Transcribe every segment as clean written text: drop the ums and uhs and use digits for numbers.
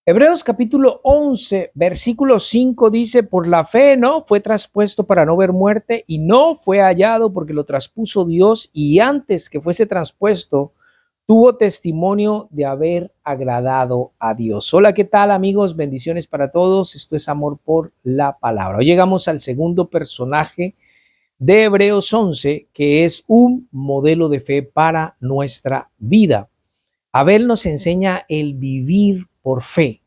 Hebreos capítulo 11, versículo 5 dice, por la fe no fue traspuesto para no ver muerte y no fue hallado porque lo traspuso Dios y antes que fuese traspuesto tuvo testimonio de haber agradado a Dios. Hola, ¿qué tal amigos? Bendiciones para todos. Esto es Amor por la Palabra. Hoy llegamos al segundo personaje de Hebreos 11, que es un modelo de fe para nuestra vida. Abel nos enseña el vivir por fe.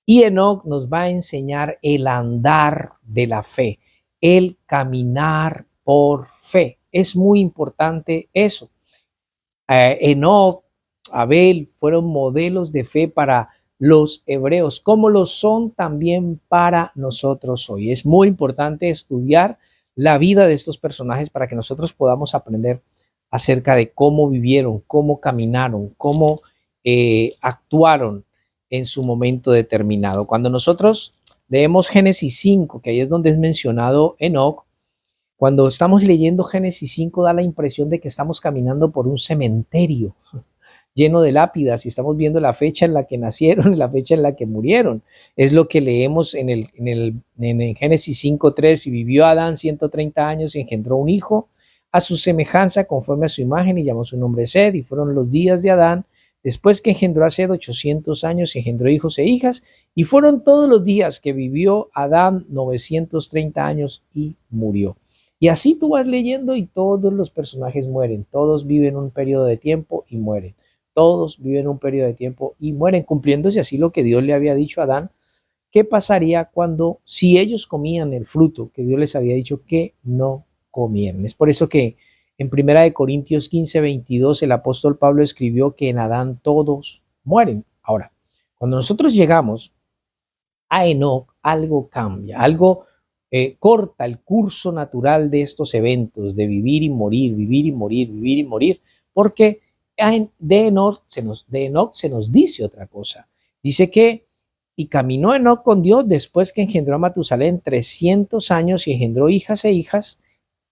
Y Enoc nos va a enseñar el andar de la fe, el caminar por fe. Es muy importante eso. Enoc, Abel fueron modelos de fe para los hebreos, como lo son también para nosotros hoy. Es muy importante estudiar la vida de estos personajes para que nosotros podamos aprender acerca de cómo vivieron, cómo caminaron, cómo actuaron en su momento determinado. Cuando nosotros leemos Génesis 5, que ahí es donde es mencionado Enoc, cuando estamos leyendo Génesis 5 da la impresión de que estamos caminando por un cementerio lleno de lápidas y estamos viendo la fecha en la que nacieron y la fecha en la que murieron. Es lo que leemos en Génesis 5:3, y vivió Adán 130 años y engendró un hijo a su semejanza conforme a su imagen y llamó su nombre Sed, y fueron los días de Adán después que engendró a Sed 800 años y engendró hijos e hijas, y fueron todos los días que vivió Adán 930 años y murió. Y así tú vas leyendo y todos los personajes mueren, todos viven un periodo de tiempo y mueren. Todos viven un periodo de tiempo y mueren, cumpliéndose así lo que Dios le había dicho a Adán. ¿Qué pasaría cuando, si ellos comían el fruto que Dios les había dicho que no comieran? Es por eso que en 1 Corintios 15:22 el apóstol Pablo escribió que en Adán todos mueren. Ahora, cuando nosotros llegamos a Enoc, algo cambia, algo corta el curso natural de estos eventos, de vivir y morir, vivir y morir, vivir y morir, porque de Enoc se nos dice otra cosa. Dice que, y caminó Enoc con Dios después que engendró a Matusalén 300 años y engendró hijas e hijas,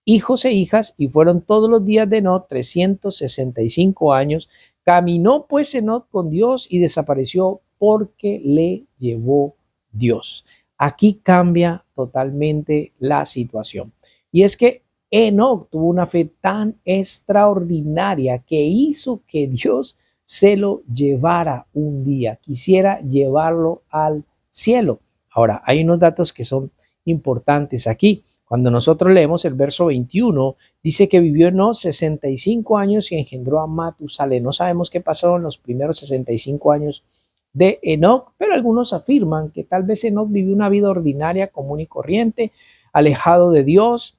hijos e hijas, y fueron todos los días de Enoc 365 años. Caminó pues Enoc con Dios y desapareció porque le llevó Dios. Aquí cambia totalmente la situación. Y es que Enoc tuvo una fe tan extraordinaria que hizo que Dios se lo llevara un día, quisiera llevarlo al cielo. Ahora, hay unos datos que son importantes aquí. Cuando nosotros leemos el verso 21, dice que vivió Enoc 65 años y engendró a Matusalén. No sabemos qué pasó en los primeros 65 años de Enoc, pero algunos afirman que tal vez Enoc vivió una vida ordinaria, común y corriente, alejado de Dios,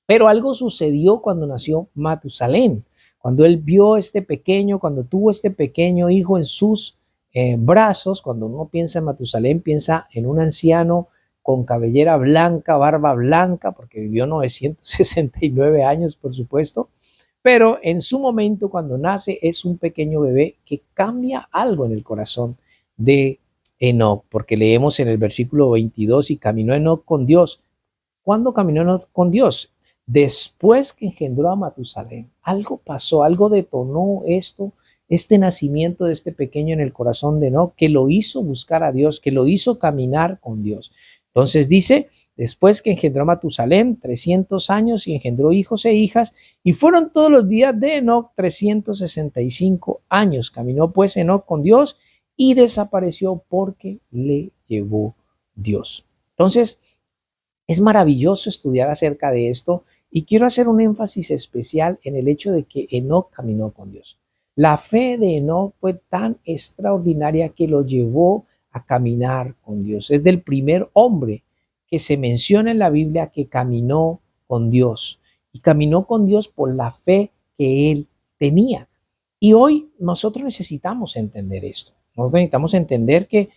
pero algo sucedió cuando nació Matusalén, cuando él vio este pequeño, cuando tuvo este pequeño hijo en sus brazos. Cuando uno piensa en Matusalén, piensa en un anciano con cabellera blanca, barba blanca, porque vivió 969 años, por supuesto, pero en su momento, cuando nace, es un pequeño bebé que cambia algo en el corazón de Enoc, porque leemos en el versículo 22, y caminó Enoc con Dios. ¿Cuándo caminó Enoc con Dios? Después que engendró a Matusalén. Algo pasó, algo detonó este nacimiento de este pequeño en el corazón de Enoc, que lo hizo buscar a Dios, que lo hizo caminar con Dios. Entonces dice, después que engendró a Matusalén 300 años y engendró hijos e hijas, y fueron todos los días de Enoc 365 años. Caminó pues Enoc con Dios y desapareció porque le llevó Dios. Entonces, es maravilloso estudiar acerca de esto y quiero hacer un énfasis especial en el hecho de que Enoc caminó con Dios. La fe de Enoc fue tan extraordinaria que lo llevó a caminar con Dios. Es del primer hombre que se menciona en la Biblia que caminó con Dios, y caminó con Dios por la fe que él tenía. Y hoy nosotros necesitamos entender esto. Nosotros necesitamos entender que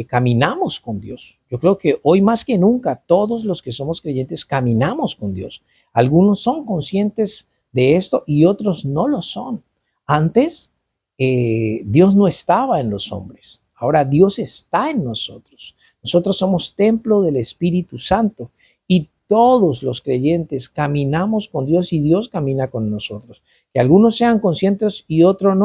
caminamos con Dios. Yo creo que hoy más que nunca todos los que somos creyentes caminamos con Dios. Algunos son conscientes de esto y otros no lo son. Antes Dios no estaba en los hombres. Ahora Dios está en nosotros. Nosotros somos templo del Espíritu Santo y todos los creyentes caminamos con Dios y Dios camina con nosotros. Que algunos sean conscientes y otros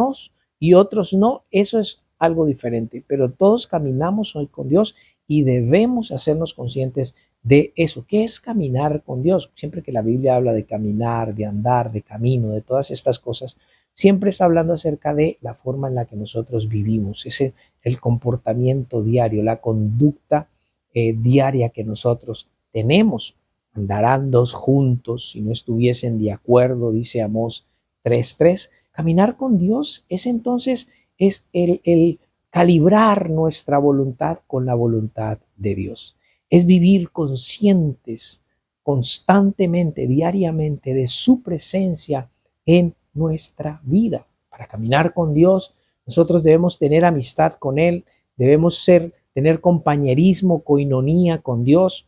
no, eso es algo diferente, pero todos caminamos hoy con Dios y debemos hacernos conscientes de eso. ¿Qué es caminar con Dios? Siempre que la Biblia habla de caminar, de andar, de camino, de todas estas cosas, siempre está hablando acerca de la forma en la que nosotros vivimos, es el comportamiento diario, la conducta diaria que nosotros tenemos. Andarán dos juntos si no estuviesen de acuerdo, dice Amós 3:3. Caminar con Dios es entonces es el calibrar nuestra voluntad con la voluntad de Dios. Es vivir conscientes constantemente, diariamente, de su presencia en nuestra vida. Para caminar con Dios, nosotros debemos tener amistad con Él, debemos tener compañerismo, coinonía con Dios.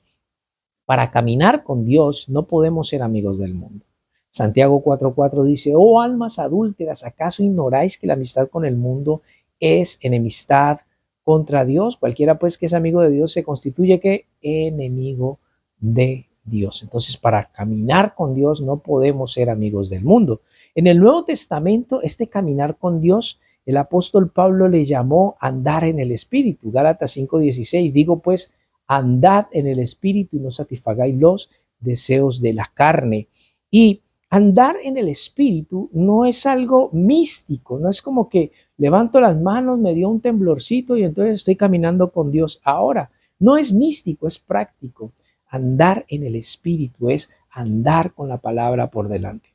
Para caminar con Dios no podemos ser amigos del mundo. Santiago 4:4 dice, oh almas adúlteras, ¿acaso ignoráis que la amistad con el mundo es enemistad contra Dios? Cualquiera pues que es amigo de Dios se constituye que enemigo de Dios. Entonces, para caminar con Dios no podemos ser amigos del mundo. En el Nuevo Testamento, este caminar con Dios, el apóstol Pablo le llamó andar en el Espíritu. Gálatas 5:16, digo pues, andad en el Espíritu y no satisfagáis los deseos de la carne. Y andar en el Espíritu no es algo místico, no es como que levanto las manos, me dio un temblorcito y entonces estoy caminando con Dios ahora. No es místico, es práctico. Andar en el Espíritu es andar con la palabra por delante.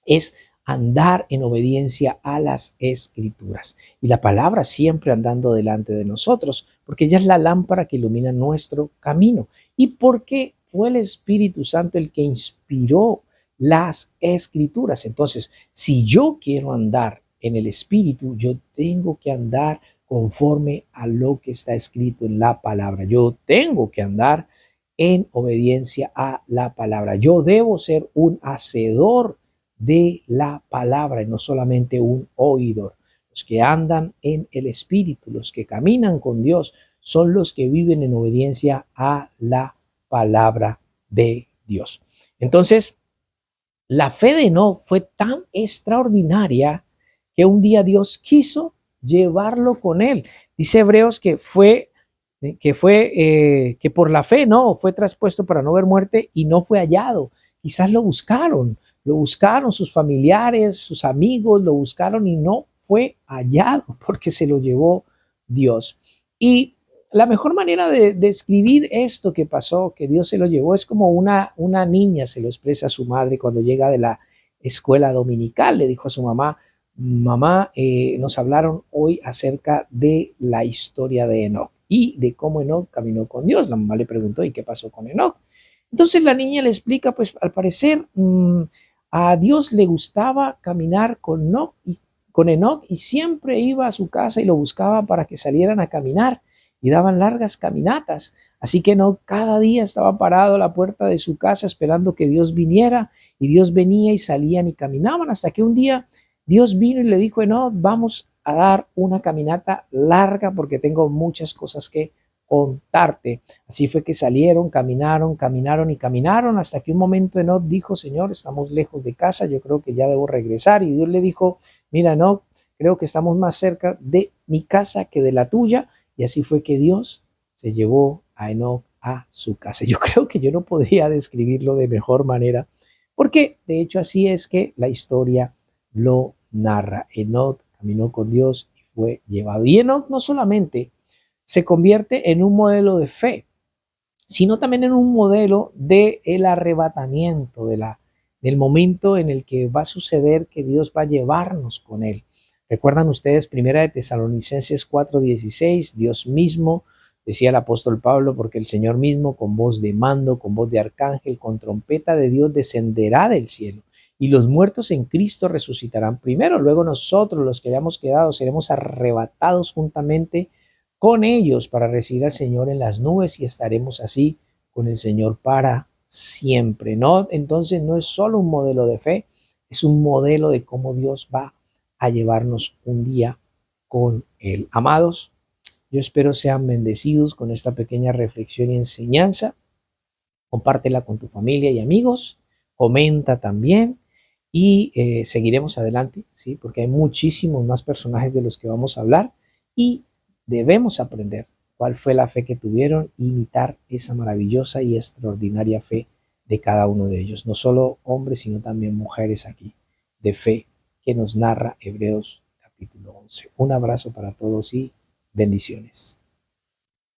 Es andar en obediencia a las Escrituras. Y la palabra siempre andando delante de nosotros, porque ella es la lámpara que ilumina nuestro camino. Y porque fue el Espíritu Santo el que inspiró las Escrituras. Entonces, si yo quiero andar en el Espíritu, yo tengo que andar conforme a lo que está escrito en la palabra. Yo tengo que andar en obediencia a la palabra. Yo debo ser un hacedor de la palabra y no solamente un oidor. Los que andan en el Espíritu, los que caminan con Dios, son los que viven en obediencia a la palabra de Dios. Entonces, la fe de Enoc fue tan extraordinaria que un día Dios quiso llevarlo con él. Dice Hebreos que por la fe no fue traspuesto para no ver muerte y no fue hallado. Quizás lo buscaron sus familiares, sus amigos, lo buscaron y no fue hallado porque se lo llevó Dios. Y la mejor manera de describir esto que pasó, que Dios se lo llevó, es como una niña se lo expresa a su madre cuando llega de la escuela dominical. Le dijo a su mamá, mamá, nos hablaron hoy acerca de la historia de Enoc y de cómo Enoc caminó con Dios. La mamá le preguntó, ¿y qué pasó con Enoc? Entonces la niña le explica, pues al parecer a Dios le gustaba caminar con Enoc y siempre iba a su casa y lo buscaba para que salieran a caminar y daban largas caminatas. Así que Enoc cada día estaba parado a la puerta de su casa esperando que Dios viniera y Dios venía y salían y caminaban hasta que un día Dios vino y le dijo, Enoc, vamos a dar una caminata larga porque tengo muchas cosas que contarte. Así fue que salieron, caminaron y caminaron hasta que un momento Enoc dijo, Señor, estamos lejos de casa, yo creo que ya debo regresar. Y Dios le dijo, mira Enoc, creo que estamos más cerca de mi casa que de la tuya. Y así fue que Dios se llevó a Enoc a su casa. Yo creo que yo no podría describirlo de mejor manera, porque de hecho así es que la historia lo narra. Enoc caminó con Dios y fue llevado. Y Enoc no solamente se convierte en un modelo de fe, sino también en un modelo de el arrebatamiento, del momento en el que va a suceder que Dios va a llevarnos con él. ¿Recuerdan ustedes Primera de Tesalonicenses 4:16? Dios mismo, decía el apóstol Pablo, porque el Señor mismo con voz de mando, con voz de arcángel, con trompeta de Dios descenderá del cielo y los muertos en Cristo resucitarán primero. Luego nosotros, los que hayamos quedado, seremos arrebatados juntamente con ellos para recibir al Señor en las nubes y estaremos así con el Señor para siempre, ¿no? Entonces no es solo un modelo de fe, es un modelo de cómo Dios va a llevarnos un día con Él. Amados, yo espero sean bendecidos con esta pequeña reflexión y enseñanza. Compártela con tu familia y amigos, comenta también y seguiremos adelante, ¿sí? Porque hay muchísimos más personajes de los que vamos a hablar y debemos aprender cuál fue la fe que tuvieron e imitar esa maravillosa y extraordinaria fe de cada uno de ellos, no solo hombres, sino también mujeres aquí, de fe, que nos narra Hebreos capítulo 11. Un abrazo para todos y bendiciones.